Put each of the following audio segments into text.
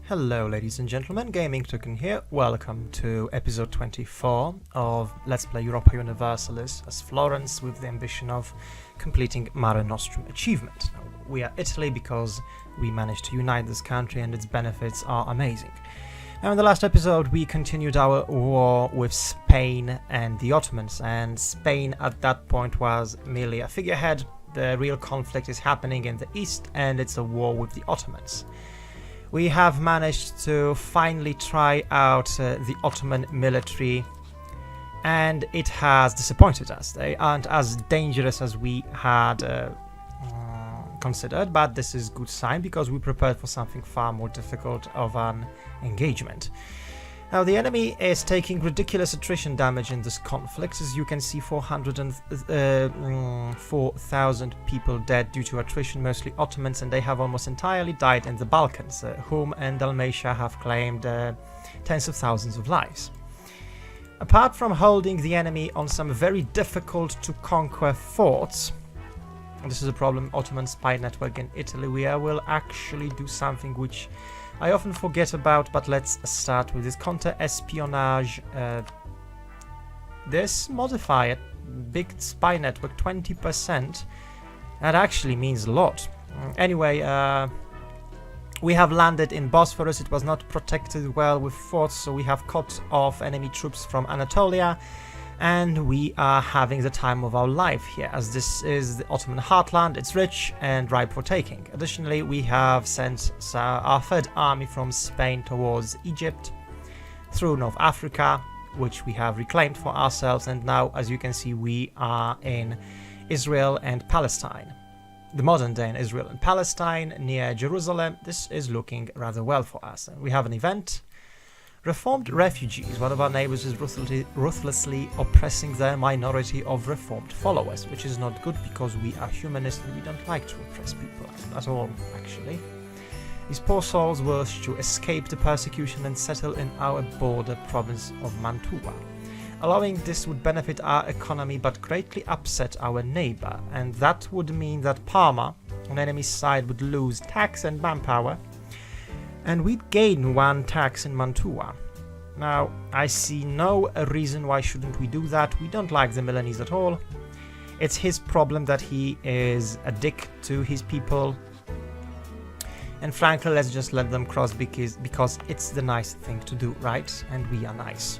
Hello ladies and gentlemen, Gaming TOucan here. Welcome to episode 24 of Let's Play Europa Universalis as Florence with the ambition of completing Mare Nostrum achievement. Now, we are Italy because we managed to unite this country and its benefits are amazing. Now in the last episode we continued our war with Spain and the Ottomans, and Spain at that point was merely a figurehead. The real conflict is happening in the east and it's a war with the Ottomans. We have managed to finally try out the Ottoman military, and it has disappointed us. They aren't as dangerous as we had considered, but this is a good sign because we prepared for something far more difficult of an engagement. Now the enemy is taking ridiculous attrition damage in this conflict. As you can see, 404,000 people dead due to attrition, mostly Ottomans, and they have almost entirely died in the Balkans. Home and Dalmatia have claimed tens of thousands of lives. Apart from holding the enemy on some very difficult to conquer forts, and this is a problem, Ottoman spy network in Italy, we will actually do something which I often forget about, but let's start with this counter-espionage. This modifier, big spy network, 20%, that actually means a lot. Anyway, we have landed in Bosphorus. It was not protected well with forts, so we have cut off enemy troops from Anatolia, and we are having the time of our life here, as this is the Ottoman heartland. It's rich and ripe for taking. Additionally, we have sent our third army from Spain towards Egypt through North Africa, which we have reclaimed for ourselves, and now, as you can see, we are in Israel and Palestine. The modern day in Israel and Palestine, near Jerusalem. This is looking rather well for us. We have an event. Reformed refugees. One of our neighbors is ruthlessly oppressing their minority of reformed followers, which is not good because we are humanists and we don't like to oppress people at all, actually. These poor souls wish to escape the persecution and settle in our border province of Mantua. Allowing this would benefit our economy but greatly upset our neighbor, and that would mean that Parma, on enemy's side, would lose tax and manpower, and we'd gain one tax in Mantua. Now, I see no reason why shouldn't we do that. We don't like the Milanese at all. It's his problem that he is a dick to his people. And frankly, let's just let them cross because it's the nice thing to do, right? And we are nice.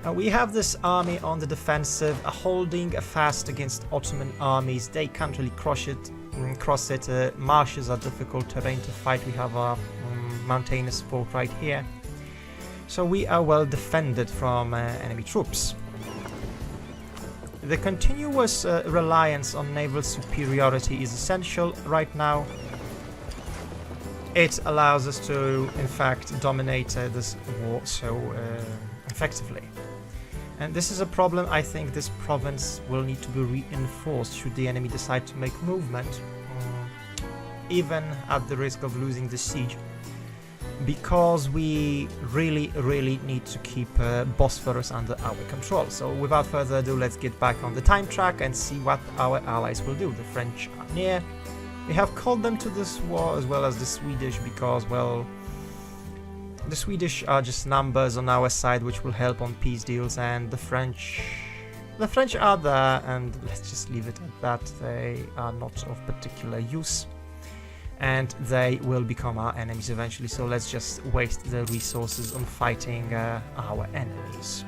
Now, we have this army on the defensive, holding fast against Ottoman armies. They can't really cross it. Marshes are difficult terrain to fight. We have a mountainous fort right here, so we are well defended from enemy troops. The continuous reliance on naval superiority is essential right now. It allows us to, in fact, dominate this war so effectively. And this is a problem. I think this province will need to be reinforced should the enemy decide to make movement, even at the risk of losing the siege, because we really need to keep Bosphorus under our control. So without further ado, let's get back on the time track and see what our allies will do. The French are near. We have called them to this war, as well as the Swedish, because, well, the Swedish are just numbers on our side, which will help on peace deals, and the French are there, and let's just leave it at that. They are not of particular use, and they will become our enemies eventually, so let's just waste the resources on fighting our enemies.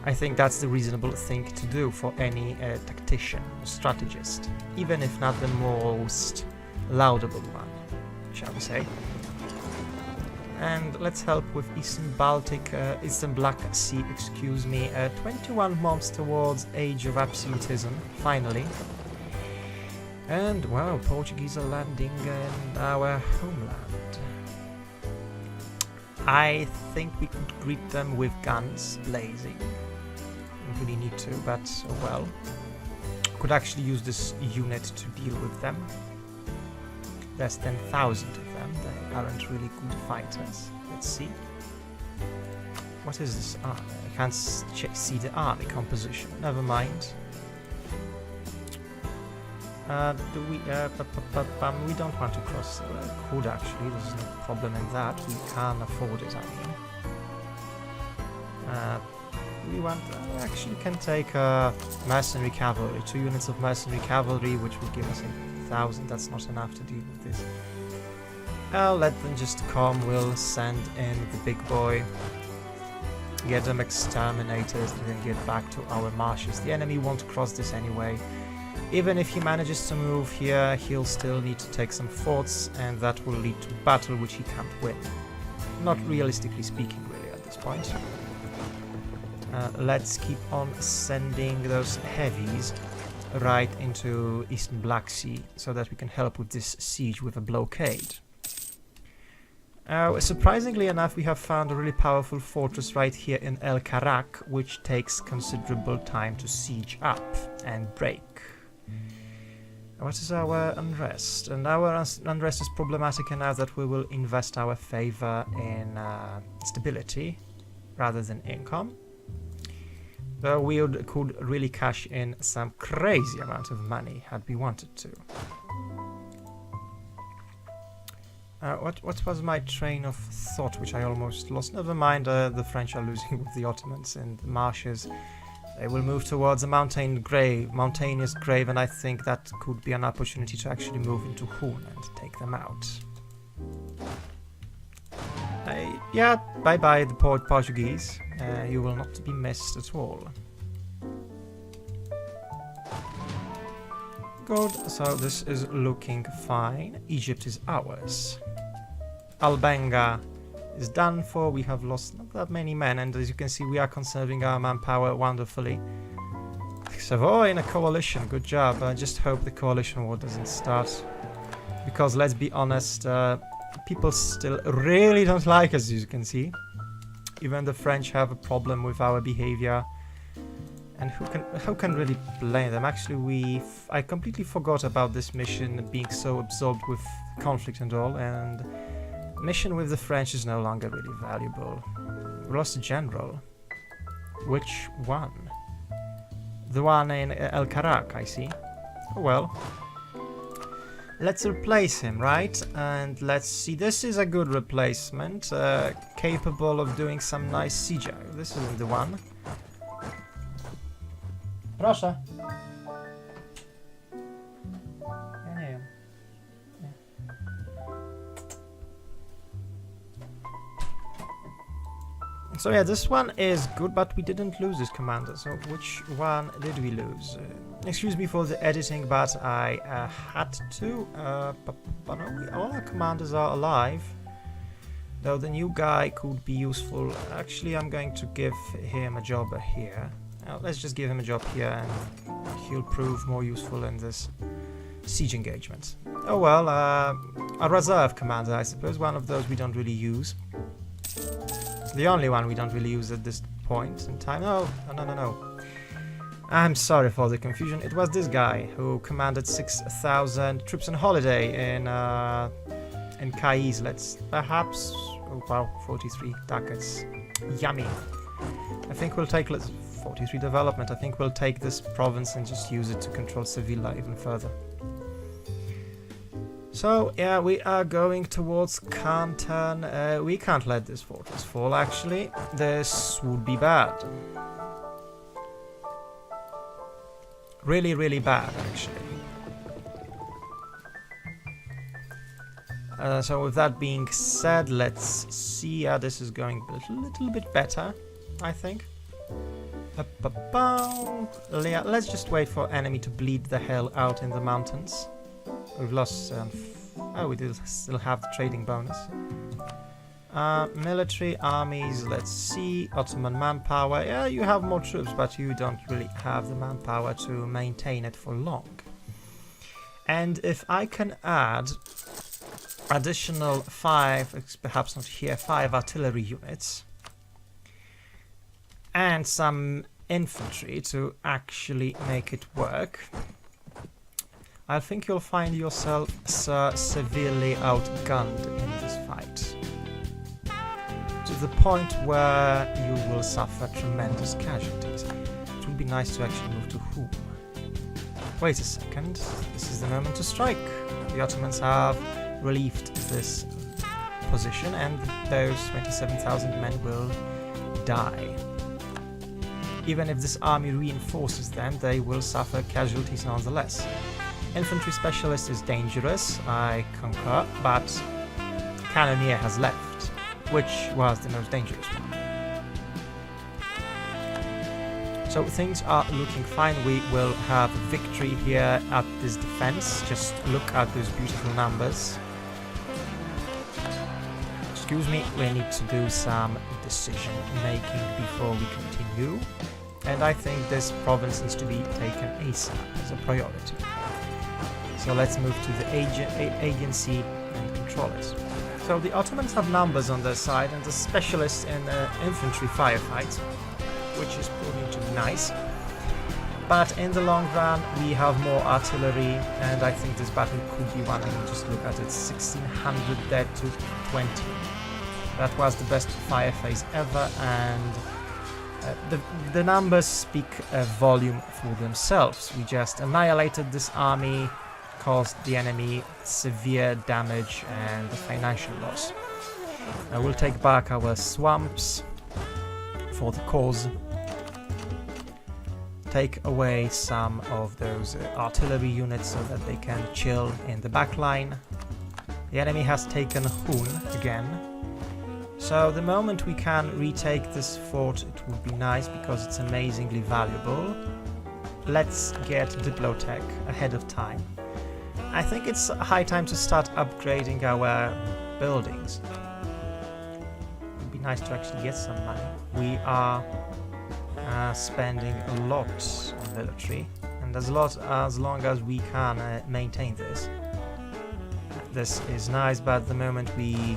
I think that's the reasonable thing to do for any tactician or strategist, even if not the most laudable one, shall we say. And let's help with Eastern Black Sea, 21 months towards Age of Absolutism, finally. And, wow, Portuguese are landing in our homeland. I think we could greet them with guns blazing. Don't really need to, but oh well. Could actually use this unit to deal with them. There's 10,000 of them. They aren't really good fighters. Let's see. What is this army? I can't see the army composition. Never mind. Do we? We don't want to cross. Could actually. There's no problem in that. We can afford it. I mean. We want. Actually, can take mercenary cavalry. 2 units of mercenary cavalry, which will give us 1,000. That's not enough to deal with this. I'll let them just come. We'll send in the big boy. Get them exterminated and then get back to our marshes. The enemy won't cross this anyway. Even if he manages to move here, he'll still need to take some forts, and that will lead to battle which he can't win. Not realistically speaking, really, at this point. Let's keep on sending those heavies right into Eastern Black Sea so that we can help with this siege with a blockade. Surprisingly enough, we have found a really powerful fortress right here in El Karak, which takes considerable time to siege up and break. What is our unrest? And our unrest is problematic enough that we will invest our favor in stability rather than income. Though we could really cash in some crazy amount of money had we wanted to. What was my train of thought, which I almost lost? Never mind, the French are losing with the Ottomans in the marshes. They will move towards a mountainous grave, and I think that could be an opportunity to actually move into Hun and take them out. Yeah, bye-bye the Portuguese. You will not be missed at all. Good, so this is looking fine. Egypt is ours. Albenga is done for. We have lost not that many men, and as you can see, we are conserving our manpower wonderfully. Savoy in a coalition, good job. I just hope the coalition war doesn't start. Because let's be honest, people still really don't like us, as you can see. Even the French have a problem with our behavior. And who can really blame them? Actually, I completely forgot about this mission being so absorbed with conflict and all, and mission with the French is no longer really valuable. We lost a general. Which one? The one in El Karak, I see. Oh well. Let's replace him, right? And let's see, this is a good replacement, capable of doing some nice siege. This isn't the one. Proszę. Ja nie wiem. So yeah, this one is good, but we didn't lose this commander. So which one did we lose? Excuse me for the editing, but I had to. But no, all our commanders are alive. Though the new guy could be useful. Actually, I'm going to give him a job here. Let's just give him a job here, and he'll prove more useful in this siege engagement. Oh well, a reserve commander, I suppose. One of those we don't really use. The only one we don't really use at this point in time. No. I'm sorry for the confusion. It was this guy who commanded 6,000 troops on holiday in Kais. Let's perhaps... Oh wow, 43 ducats. Yummy. I think we'll take... 43 development. I think we'll take this province and just use it to control Sevilla even further. So, yeah, we are going towards Canton. We can't let this fortress fall, actually. This would be bad. Really, really bad, actually. So with that being said, let's see. This is going a little bit better, I think. Yeah, let's just wait for enemy to bleed the hell out in the mountains. We've lost... oh, we still have the trading bonus. Military armies, let's see. Ottoman manpower. Yeah, you have more troops, but you don't really have the manpower to maintain it for long. And if I can add additional 5, perhaps not here, 5 artillery units and some infantry to actually make it work, I think you'll find yourself severely outgunned in this fight, to the point where you will suffer tremendous casualties. It would be nice to actually move to Hum. Wait a second, this is the moment to strike. The Ottomans have relieved this position and those 27,000 men will die. Even if this army reinforces them, they will suffer casualties nonetheless. Infantry specialist is dangerous, I concur, but cannoneer has left, which was the most dangerous one. So things are looking fine. We will have victory here at this defense. Just look at those beautiful numbers. Excuse me, we need to do some decision making before we continue. And I think this province needs to be taken ASAP as a priority. So let's move to the agency and control it. So the Ottomans have numbers on their side and the specialists in infantry firefights, which is proving to be nice. But in the long run, we have more artillery, and I think this battle could be won. I mean, just look at it, 1600 dead to 20. That was the best fire phase ever, and the numbers speak a volume for themselves. We just annihilated this army, caused the enemy severe damage and financial loss. We'll take back our swamps for the cause. Take away some of those artillery units so that they can chill in the back line. The enemy has taken Hun again. So the moment we can retake this fort, it would be nice because it's amazingly valuable. Let's get Diplotech ahead of time. I think it's high time to start upgrading our buildings. It would be nice to actually get some money. We are spending a lot on military, and as long as we can maintain this. This is nice, but at the moment we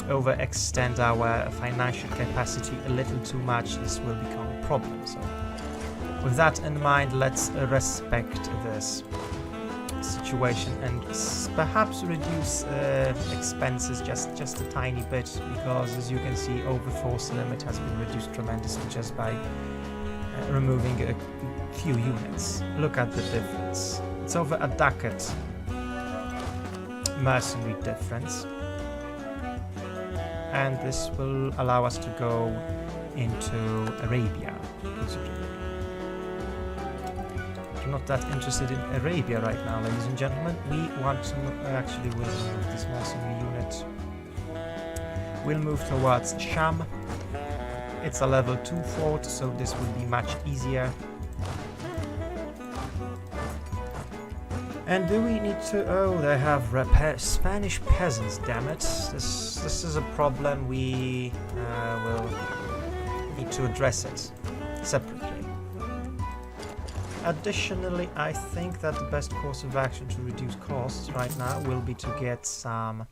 overextend our financial capacity a little too much, this will become a problem. So with that in mind, let's respect this situation and perhaps reduce expenses just a tiny bit, because as you can see, overforce limit has been reduced tremendously just by removing a few units. Look at the difference. It's over a ducat mercenary difference. And this will allow us to go into Arabia. I'm not that interested in Arabia right now, ladies and gentlemen. We want to actually will move this mercenary unit. We'll move towards Sham. It's a level 2 fort, so this will be much easier. And do we need to... Oh, they have Spanish peasants, damn it. This is a problem. We will need to address it separately. Additionally, I think that the best course of action to reduce costs right now will be to get some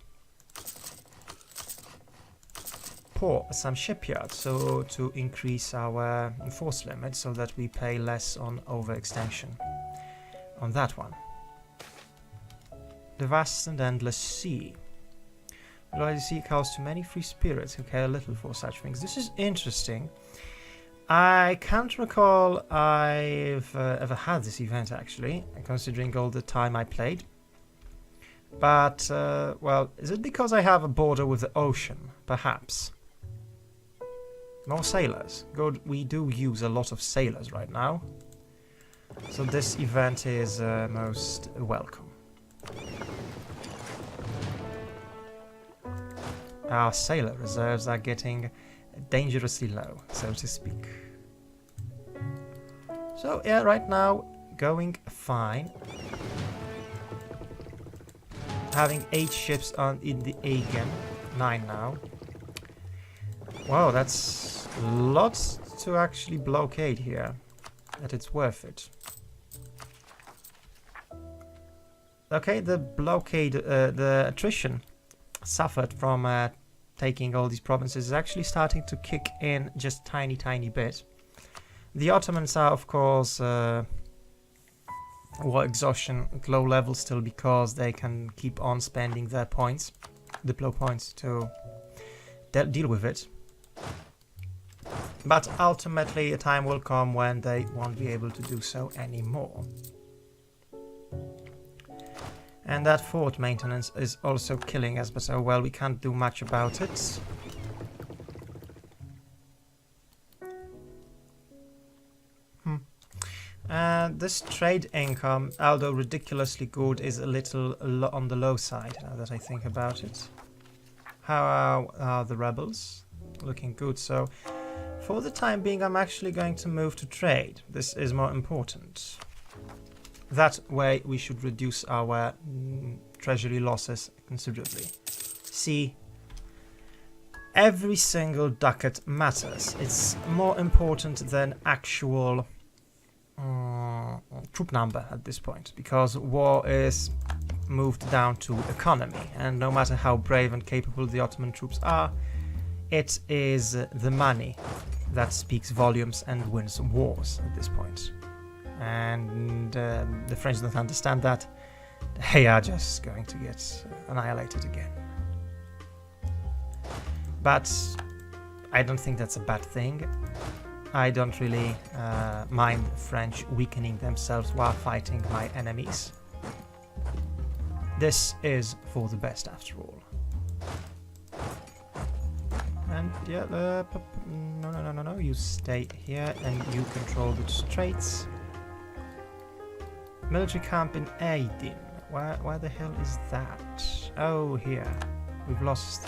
shipyards, so to increase our force limit so that we pay less on overextension on that one. The vast and endless sea. The sea calls to many free spirits who care little for such things. This is interesting. I can't recall I've ever had this event, actually, considering all the time I played. But, well, is it because I have a border with the ocean? Perhaps. More sailors. Good, we do use a lot of sailors right now. So this event is most welcome. Our sailor reserves are getting dangerously low, so to speak. So yeah, right now going fine. Having 8 ships in the Aegean, 9 now. Wow, that's lots to actually blockade here, but it's worth it. Okay, the blockade, the attrition suffered from taking all these provinces is actually starting to kick in just tiny bit. The Ottomans are, of course, war exhaustion at low level still, because they can keep on spending their points, diplo points, to deal with it. But ultimately a time will come when they won't be able to do so anymore. And that fort maintenance is also killing us, but oh well, we can't do much about it. This trade income, although ridiculously good, is a little on the low side now that I think about it. How are the rebels? Looking good, so for the time being I'm actually going to move to trade. This is more important. That way we should reduce our treasury losses considerably. See, every single ducat matters. It's more important than actual troop number at this point, because war is moved down to economy, and no matter how brave and capable the Ottoman troops are, it is the money that speaks volumes and wins wars at this point. And the French don't understand that. They are just going to get annihilated again. But I don't think that's a bad thing. I don't really mind French weakening themselves while fighting my enemies. This is for the best after all. And yeah, no, you stay here and you control the straits. Military camp in Aydin. Where the hell is that? Oh, here. We've lost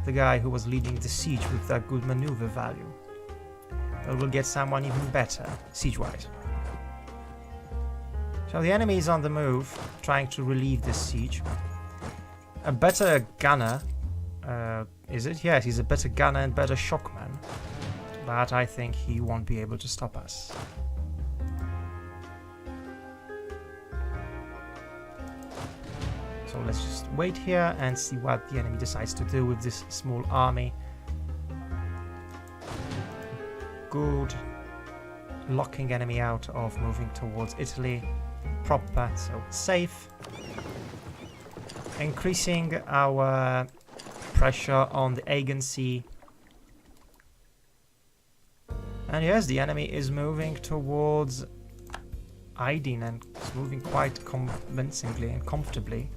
the guy who was leading the siege with that good maneuver value. But we'll get someone even better, siege-wise. So the enemy is on the move, trying to relieve this siege. A better gunner, is it? Yes, he's a better gunner and better shockman. But I think he won't be able to stop us. So let's just wait here and see what the enemy decides to do with this small army. Good. Locking enemy out of moving towards Italy. Proper, so safe. Increasing our pressure on the Aegean Sea. And yes, the enemy is moving towards Aydin, and it's moving quite convincingly and comfortably.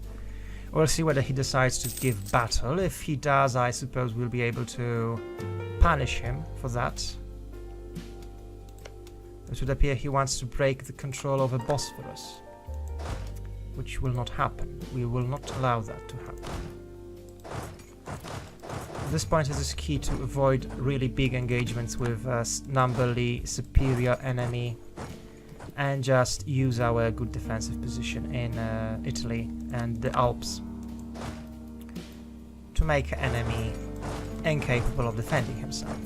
We'll see whether he decides to give battle. If he does, I suppose we'll be able to punish him for that. It would appear he wants to break the control over Bosphorus, which will not happen. We will not allow that to happen. At this point, it is key to avoid really big engagements with a numberly superior enemy and just use our good defensive position in Italy and the Alps to make enemy incapable of defending himself.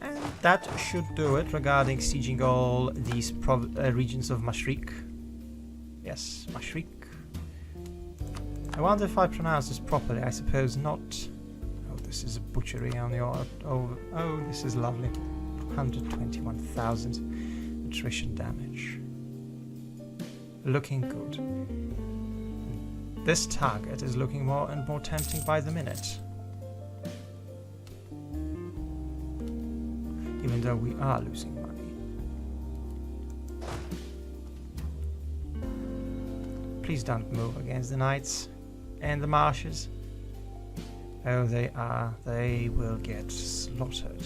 And that should do it regarding sieging all these regions of Mashriq. Yes, Mashriq. I wonder if I pronounce this properly. I suppose not. Oh, this is a butchery on your... Oh, this is lovely. 121,000 attrition damage. Looking good. This target is looking more and more tempting by the minute. Even though we are losing money. Please don't move against the knights and the marshes. Oh, they are. They will get slaughtered.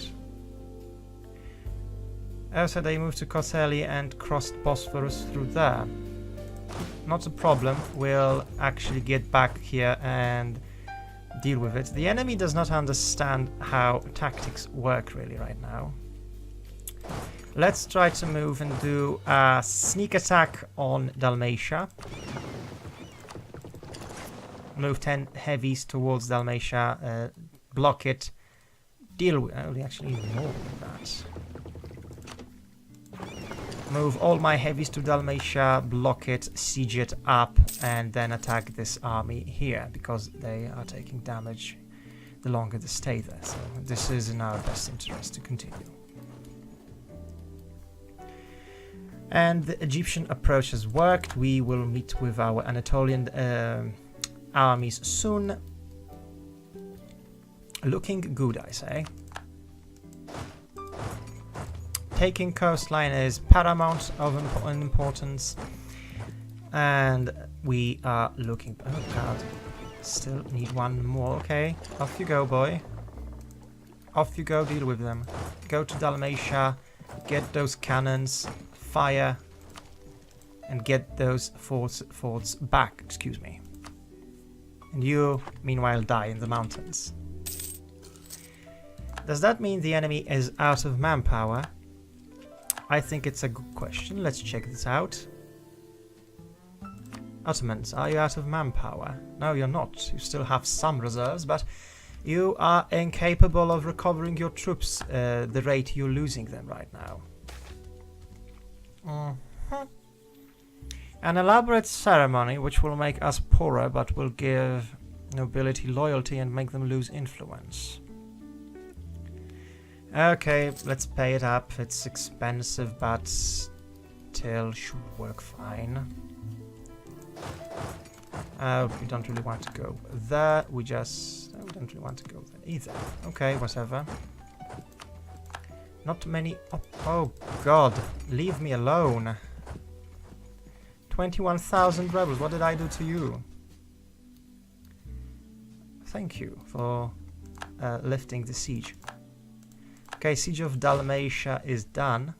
Also, they moved to Koseli and crossed Bosphorus through there. Not a problem. We'll actually get back here and deal with it. The enemy does not understand how tactics work really right now. Let's try to move and do a sneak attack on Dalmatia. Move 10 heavies towards Dalmatia, block it, deal with... actually even more than that. Move all my heavies to Dalmatia, block it, siege it up, and then attack this army here, because they are taking damage the longer they stay there. So this is in our best interest to continue. And the Egyptian approach has worked. We will meet with our Anatolian armies soon. Looking good, I say. Taking coastline is paramount of importance. And we are looking... Oh god. Still need one more. Okay. Off you go, boy. Off you go, deal with them. Go to Dalmatia. Get those cannons. Fire. And get those forts back. Excuse me. And you, meanwhile, die in the mountains. Does that mean the enemy is out of manpower? I think it's a good question. Let's check this out. Ottomans, are you out of manpower? No, you're not. You still have some reserves, but you are incapable of recovering your troops the rate you're losing them right now. An elaborate ceremony which will make us poorer but will give nobility loyalty and make them lose influence. Okay, let's pay it up. It's expensive, but still should work fine. We don't really want to go there. We don't really want to go there either. Okay, whatever. Not many... Oh god, leave me alone. 21,000 rebels, what did I do to you? Thank you for lifting the siege. Okay, Siege of Dalmatia is done.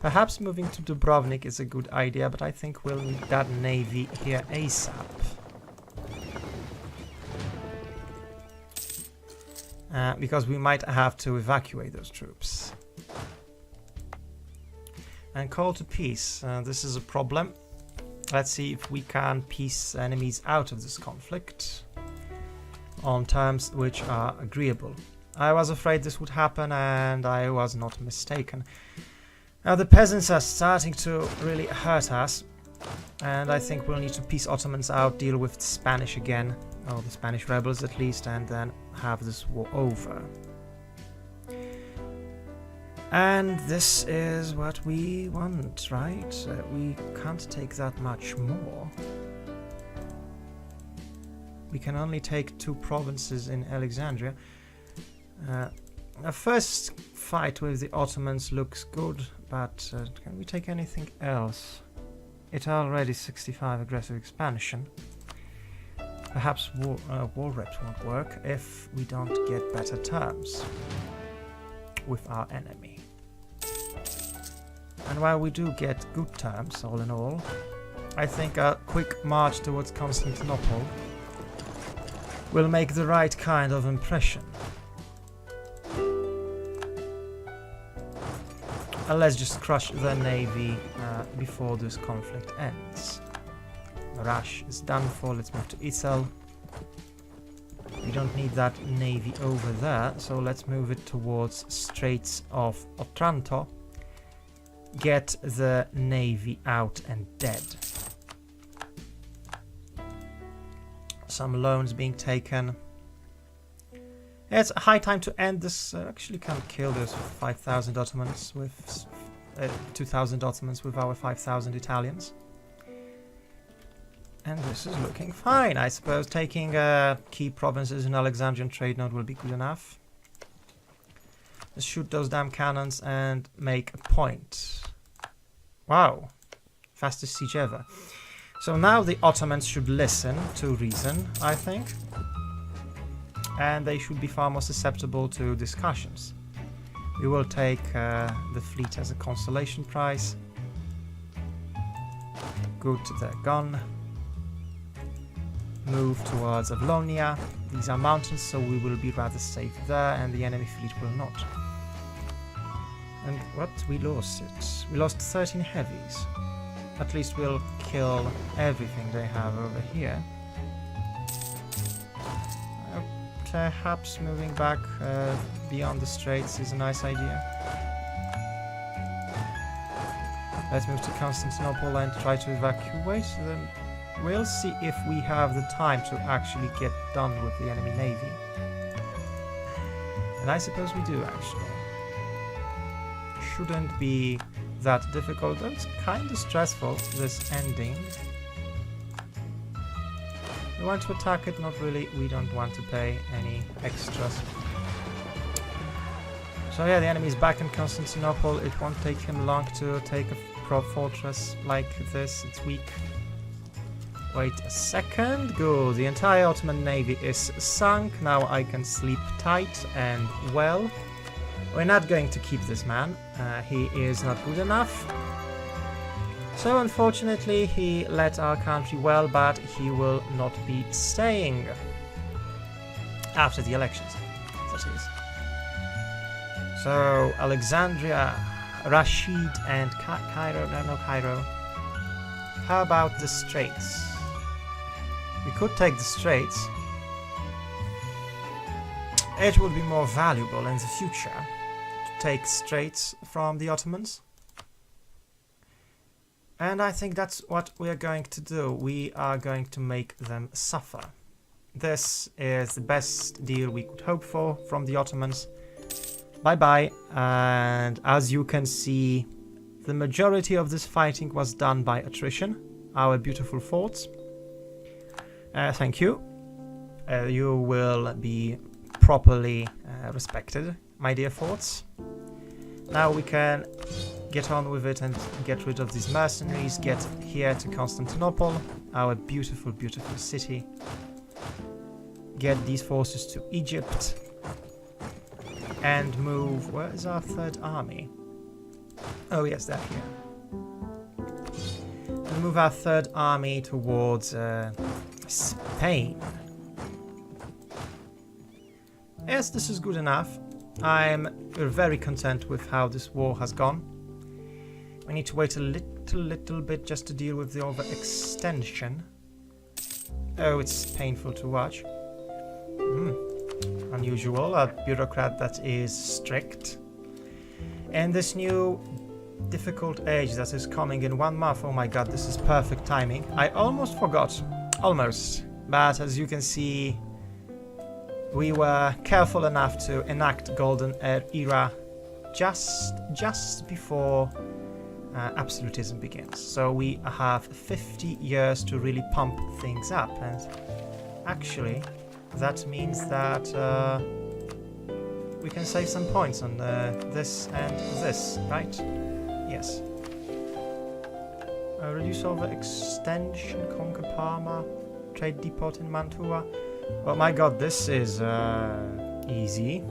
Perhaps moving to Dubrovnik is a good idea, but I think we'll need that navy here ASAP. Because we might have to evacuate those troops. And call to peace. This is a problem. Let's see if we can peace enemies out of this conflict on terms which are agreeable. I was afraid this would happen, and I was not mistaken. Now the peasants are starting to really hurt us, and I think we'll need to peace Ottomans out, deal with the Spanish again, or the Spanish rebels at least, and then have this war over. And this is what we want, right? We can't take that much more. We can only take 2 provinces in Alexandria. A first fight with the Ottomans looks good, but can we take anything else? It's already 65 aggressive expansion. Perhaps war reps won't work if we don't get better terms with our enemy. And while we do get good terms, all in all, I think a quick march towards Constantinople will make the right kind of impression. Let's just crush the navy before this conflict ends. Marash is done for. Let's move to Isel. We don't need that navy over there, so let's move it towards Straits of Otranto. Get the navy out and dead. Some loans being taken. It's a high time to end this. Actually can't kill those 5,000 Ottomans with 2,000 Ottomans with our 5,000 Italians. And this is looking fine. I suppose taking key provinces in Alexandrian trade node will be good enough. Let's shoot those damn cannons and make a point. Wow. Fastest siege ever. So now the Ottomans should listen to reason, I think. And they should be far more susceptible to discussions. We will take the fleet as a consolation prize. Good, they're gone. Move towards Avlonia. These are mountains, so we will be rather safe there, and the enemy fleet will not. And what? We lost it. We lost 13 heavies. At least we'll kill everything they have over here. Perhaps moving back beyond the straits is a nice idea. Let's move to Constantinople and try to evacuate. Then we'll see if we have the time to actually get done with the enemy navy. And I suppose we do, actually. Shouldn't be that difficult, though it's kind of stressful, this ending. We want to attack it? Not really. We don't want to pay any extras. So yeah, the enemy is back in Constantinople. It won't take him long to take a fortress like this. It's weak. Wait a second. Good. The entire Ottoman navy is sunk. Now I can sleep tight and well. We're not going to keep this man. He is not good enough. So unfortunately he led our country well, but he will not be staying after the elections. That is. So Alexandria, Rashid and Cairo. No, Cairo. How about the Straits? We could take the Straits. It would be more valuable in the future to take Straits from the Ottomans. And I think that's what we are going to do. We are going to make them suffer. This is the best deal we could hope for from the Ottomans. Bye-bye. And as you can see, the majority of this fighting was done by attrition. Our beautiful forts. Thank you. You will be properly respected, my dear forts. Now we can get on with it and get rid of these mercenaries, get here to Constantinople, our beautiful, beautiful city. Get these forces to Egypt. And move... Where is our third army? Oh yes, they're here. And move our third army towards Spain. Yes, this is good enough. I'm very content with how this war has gone. We need to wait a little bit just to deal with the overextension. Oh, it's painful to watch. Unusual, a bureaucrat that is strict. And this new difficult age that is coming in 1 month. Oh my god, this is perfect timing. I almost forgot. Almost. But as you can see, we were careful enough to enact Golden Era just before absolutism begins. So we have 50 years to really pump things up. And actually, that means that we can save some points on this and this, right? Yes. Reduce overextension, conquer Parma, trade depot in Mantua. Oh my god, this is easy.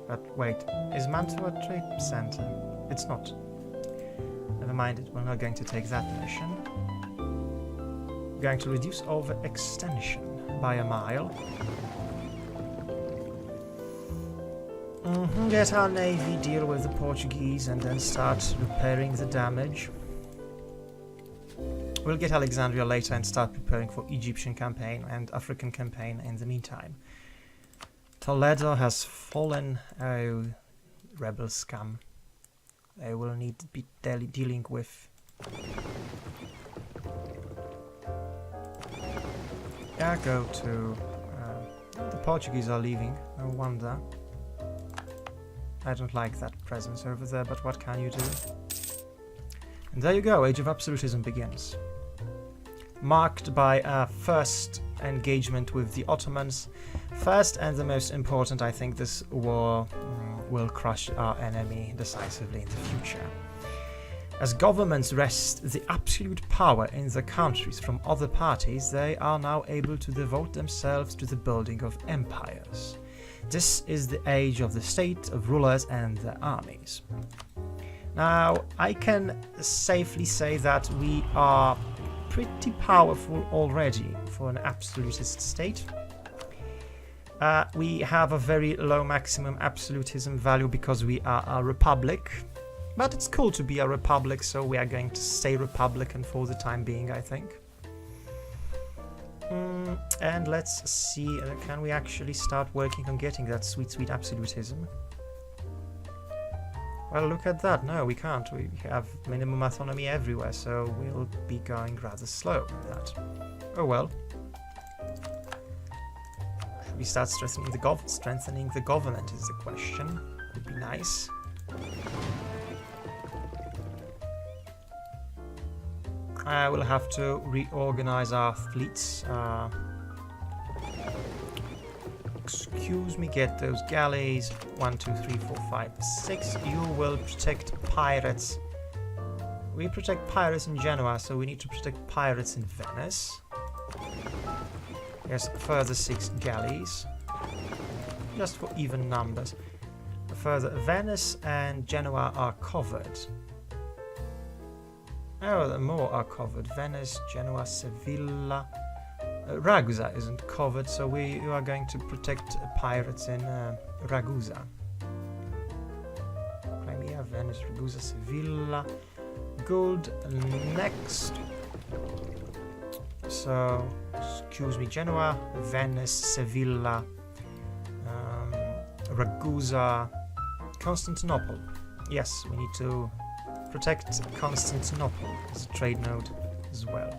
But wait, is Mantua a trade center? It's not. Never mind it, we're not going to take that mission. We're going to reduce overextension by a mile. Get our navy, deal with the Portuguese, and then start repairing the damage. We'll get Alexandria later and start preparing for Egyptian campaign and African campaign in the meantime. Toledo has fallen. Oh, rebel scum. They will need to be dealing with. Yeah, go to... the Portuguese are leaving, no wonder. I don't like that presence over there, but what can you do? And there you go, Age of Absolutism begins. Marked by a first engagement with the Ottomans. First and the most important, I think this war will crush our enemy decisively in the future. As governments wrest the absolute power in the countries from other parties, they are now able to devote themselves to the building of empires. This is the age of the state, of rulers and their armies. Now, I can safely say that we are pretty powerful already for an absolutist state. We have a very low maximum absolutism value because we are a republic. But it's cool to be a republic, so we are going to stay Republican for the time being, I think. And let's see, can we actually start working on getting that sweet, sweet absolutism? Well, look at that. No, we can't. We have minimum autonomy everywhere, so we'll be going rather slow with that. Oh well. Should we start strengthening the government is the question. Would be nice. We'll have to reorganize our fleets. Excuse me, get those galleys. 1, 2, 3, 4, 5, 6. You will protect pirates. We protect pirates in Genoa, so we need to protect pirates in Venice. Yes, further 6 galleys. Just for even numbers. Further, Venice and Genoa are covered. Oh, more are covered. Venice, Genoa, Sevilla. Ragusa isn't covered, so we are going to protect pirates in Ragusa. Crimea, Venice, Ragusa, Sevilla. Good. Next. So, excuse me, Genoa, Venice, Sevilla, Ragusa, Constantinople. Yes, we need to protect Constantinople as a trade node as well.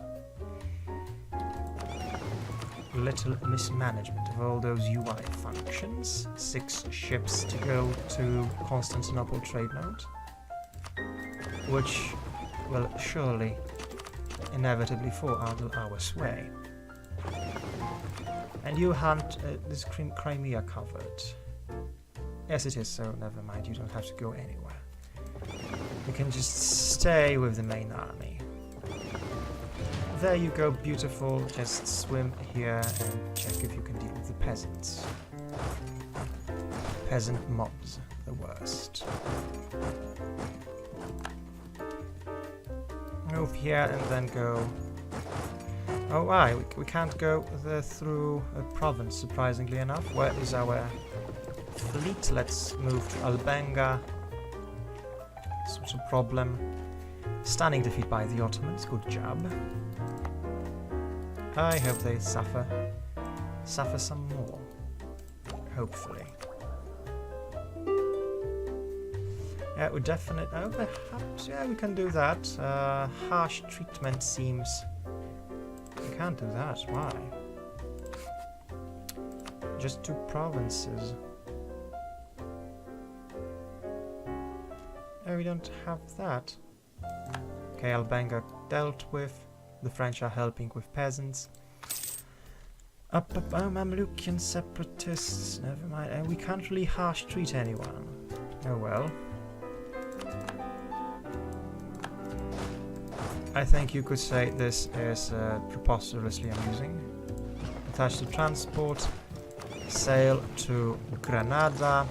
Little mismanagement of all those UI functions. 6 ships to go to Constantinople trade node, which will surely inevitably fall under our sway. And you hunt this Crimea covered. Yes, it is, so never mind, you don't have to go anywhere. You can just stay with the main army. There you go, beautiful. Just swim here and check if you can deal with the peasants. Peasant mobs, the worst. Move here and then go. Oh, why? We can't go through a province, surprisingly enough. Where is our fleet? Let's move to Albenga. Such a problem. Stunning defeat by the Ottomans. Good job. I hope they suffer some more. Hopefully. Yeah, we definitely. Oh, perhaps. Yeah, we can do that. Harsh treatment seems. We can't do that. Why? Just 2 provinces. Oh, we don't have that. Okay, Albenga dealt with. The French are helping with peasants. Oh, Mamlukian separatists. Never mind. And we can't really harsh treat anyone. Oh well. I think you could say this is preposterously amusing. Attach to transport. Sail to Granada.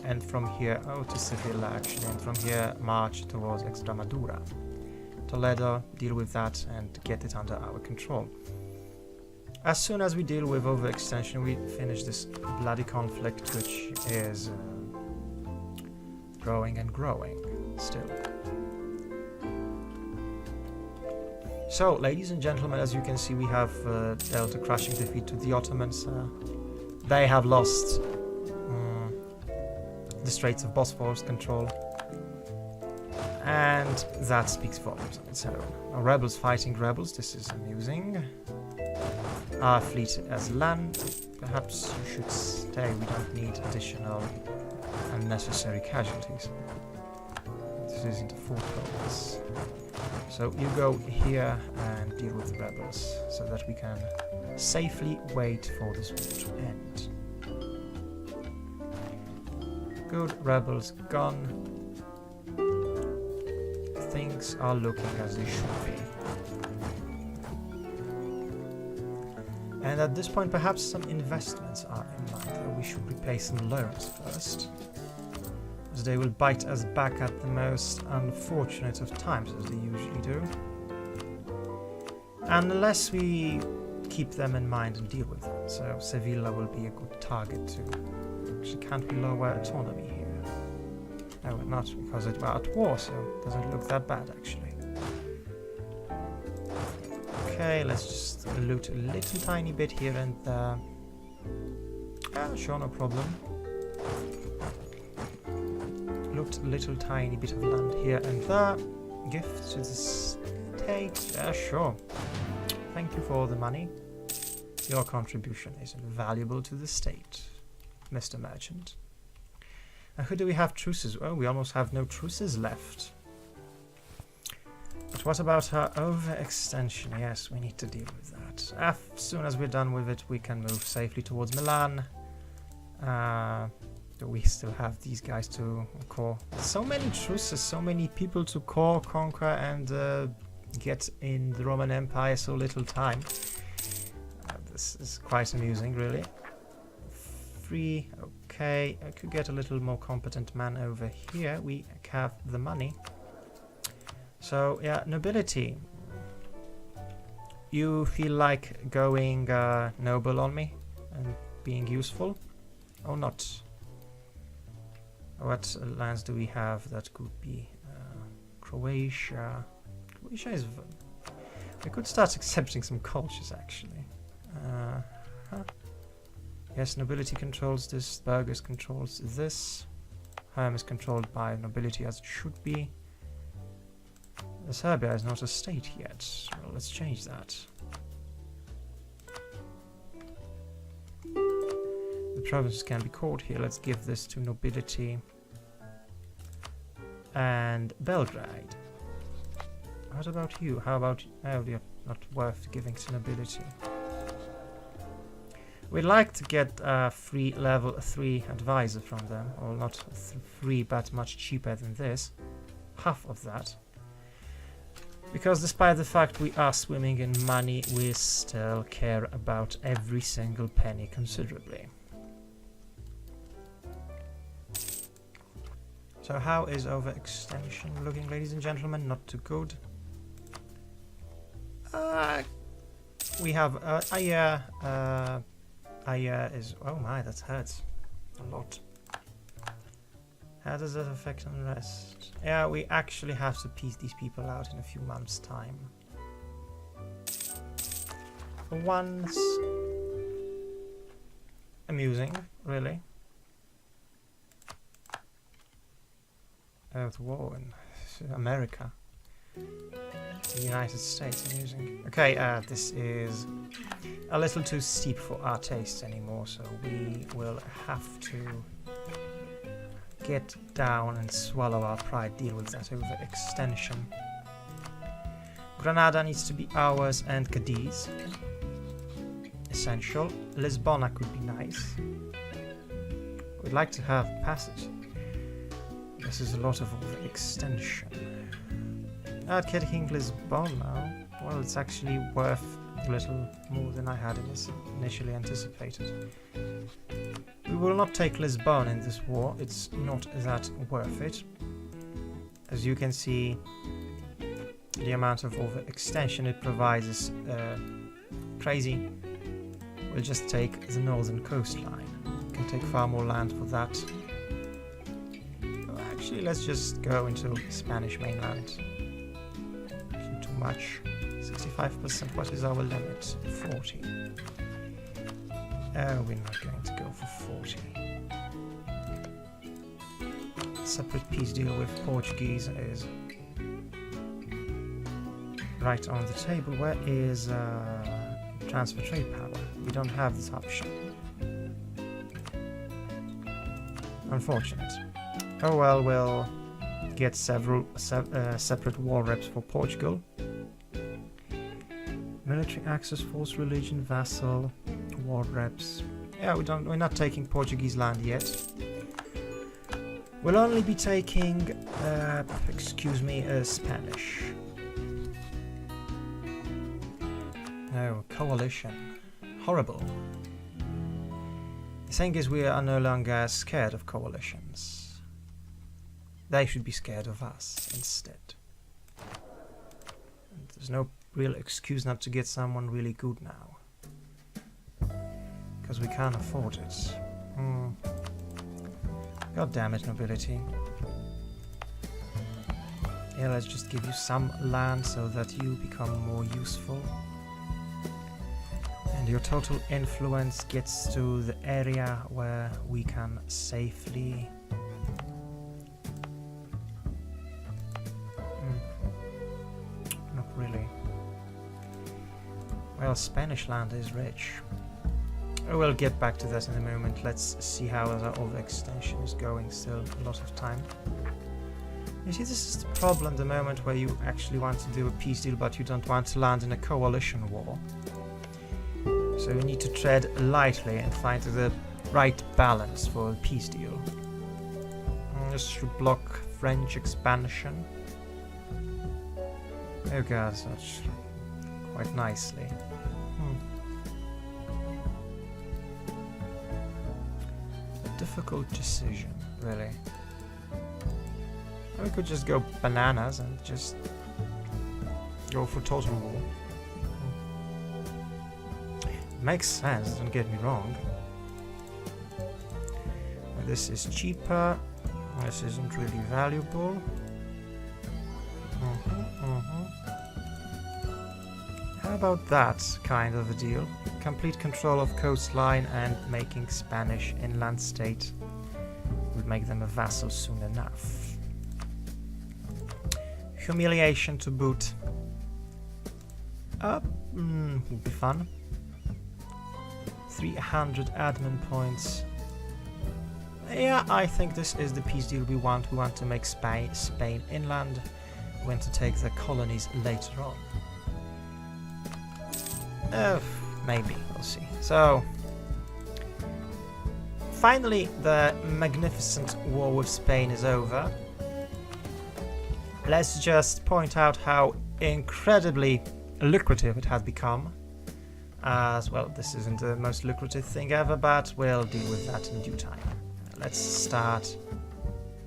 And from here, to Sevilla actually, and from here march towards Extremadura. Toledo, deal with that and get it under our control. As soon as we deal with overextension, we finish this bloody conflict, which is growing and growing still. So, ladies and gentlemen, as you can see, we have dealt a crushing defeat to the Ottomans. They have lost the Straits of Bosphorus control, and that speaks volumes on its own. Our rebels fighting rebels, this is amusing. Our fleet as land, perhaps you should stay, we don't need additional unnecessary casualties. This isn't a full progress. So you go here and deal with the rebels, so that we can safely wait for this war to end. Good, rebels gone. Things are looking as they should be. And at this point, perhaps some investments are in mind, though we should repay some loans first, as they will bite us back at the most unfortunate of times, as they usually do. Unless we keep them in mind and deal with them. So Sevilla will be a good target too. Actually, can't we lower autonomy here? No, we're not, because we're at war, so it doesn't look that bad actually. Okay, let's just loot a little tiny bit here and there. Sure, no problem. Loot a little tiny bit of land here and there. Gift to the state. Yeah, sure. Thank you for the money. Your contribution is invaluable to the state, Mr. Merchant. Who do we have truces? Oh, we almost have no truces left. But what about our overextension? Yes, we need to deal with that. As soon as we're done with it, we can move safely towards Milan. We still have these guys to core. So many truces, so many people to core, conquer, and get in the Roman Empire. So little time. This is quite amusing, really. Free, okay. I could get a little more competent man over here. We have the money. So yeah, nobility. You feel like going noble on me and being useful, or not? What lands do we have that could be Croatia? Croatia is. We could start accepting some cultures actually. Yes, nobility controls this. Burghers controls this. Home is controlled by nobility as it should be. Serbia is not a state yet. Well, let's change that. The provinces can be caught here. Let's give this to nobility. And Belgrade. What about you? How about... Oh, you're not worth giving to nobility. We'd like to get a free level 3 advisor from them. Or not free, but much cheaper than this. Half of that. Because despite the fact we are swimming in money, we still care about every single penny considerably. So how is overextension looking, ladies and gentlemen? Not too good. We have Aya is... Oh my, that hurts a lot. How does that affect unrest? Yeah, we actually have to piece these people out in a few months' time. For once... Amusing, really. The war in America. The United States, amusing. Okay, this is a little too steep for our tastes anymore, so we will have to get down and swallow our pride, deal with that overextension. Granada needs to be ours, and Cadiz. Essential. Lisbona could be nice. We'd like to have passage. This is a lot of overextension. Getting Lisbon now. Well, it's actually worth a little more than I had initially anticipated. We will not take Lisbon in this war. It's not that worth it. As you can see, the amount of overextension it provides is crazy. We'll just take the northern coastline. We can take far more land for that. Actually, let's just go into Spanish mainland. Isn't too much. 65%. What is our limit? 40. Oh, we're not going to go for 40. Separate peace deal with Portuguese is right on the table. Where is transfer trade power? We don't have this option. Unfortunate. Oh well, we'll get several separate war reps for Portugal. Military access, force, religion, vassal, war reps. Yeah, we're not taking Portuguese land yet. We'll only be taking, Spanish. No, coalition. Horrible. The thing is, we are no longer scared of coalitions. They should be scared of us instead. And there's no real excuse not to get someone really good now. Because we can't afford it. God damn it, nobility. Yeah, let's just give you some land so that you become more useful. And your total influence gets to the area where we can safely... Not really. Well, Spanish land is rich. We'll get back to that in a moment. Let's see how the overextension is going. Still a lot of time. You see, this is the problem the moment where you actually want to do a peace deal, but you don't want to land in a coalition war. So you need to tread lightly and find the right balance for a peace deal. This should block French expansion. Oh god, that's quite nicely. A difficult decision, really. We could just go bananas and just go for total war. Makes sense, don't get me wrong. This is cheaper. This isn't really valuable. How about that kind of a deal? Complete control of coastline and making Spanish inland state would make them a vassal soon enough. Humiliation to boot. Would be fun. 300 admin points. Yeah, I think this is the peace deal we want. We want to make Spain inland. We want to take the colonies later on. Maybe, we'll see. So, finally, the magnificent war with Spain is over. Let's just point out how incredibly lucrative it has become. As well, this isn't the most lucrative thing ever, but we'll deal with that in due time. Let's start.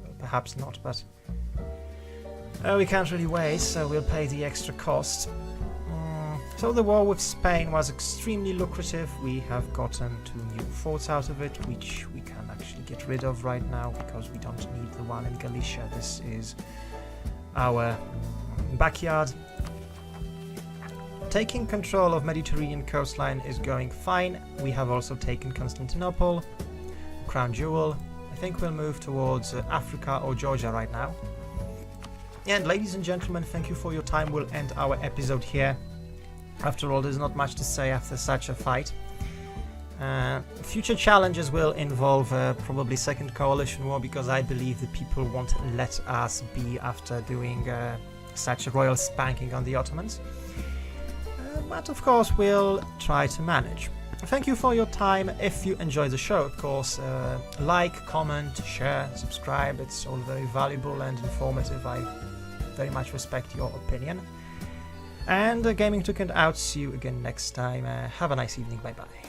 Well, perhaps not, but we can't really wait, so we'll pay the extra cost. So the war with Spain was extremely lucrative. We have gotten 2 new forts out of it, which we can actually get rid of right now because we don't need the one in Galicia. This is our backyard. Taking control of Mediterranean coastline is going fine. We have also taken Constantinopole, crown jewel. I think we'll move towards Africa or Georgia right now. And ladies and gentlemen, thank you for your time. We'll end our episode here. After all, there's not much to say after such a fight. Future challenges will involve probably second coalition war, because I believe the people won't let us be after doing such a royal spanking on the Ottomans. But of course we'll try to manage. Thank you for your time. If you enjoy the show, of course, like, comment, share, subscribe. It's all very valuable and informative. I very much respect your opinion. And Gaming TOucan out. See you again next time. Have a nice evening. Bye bye.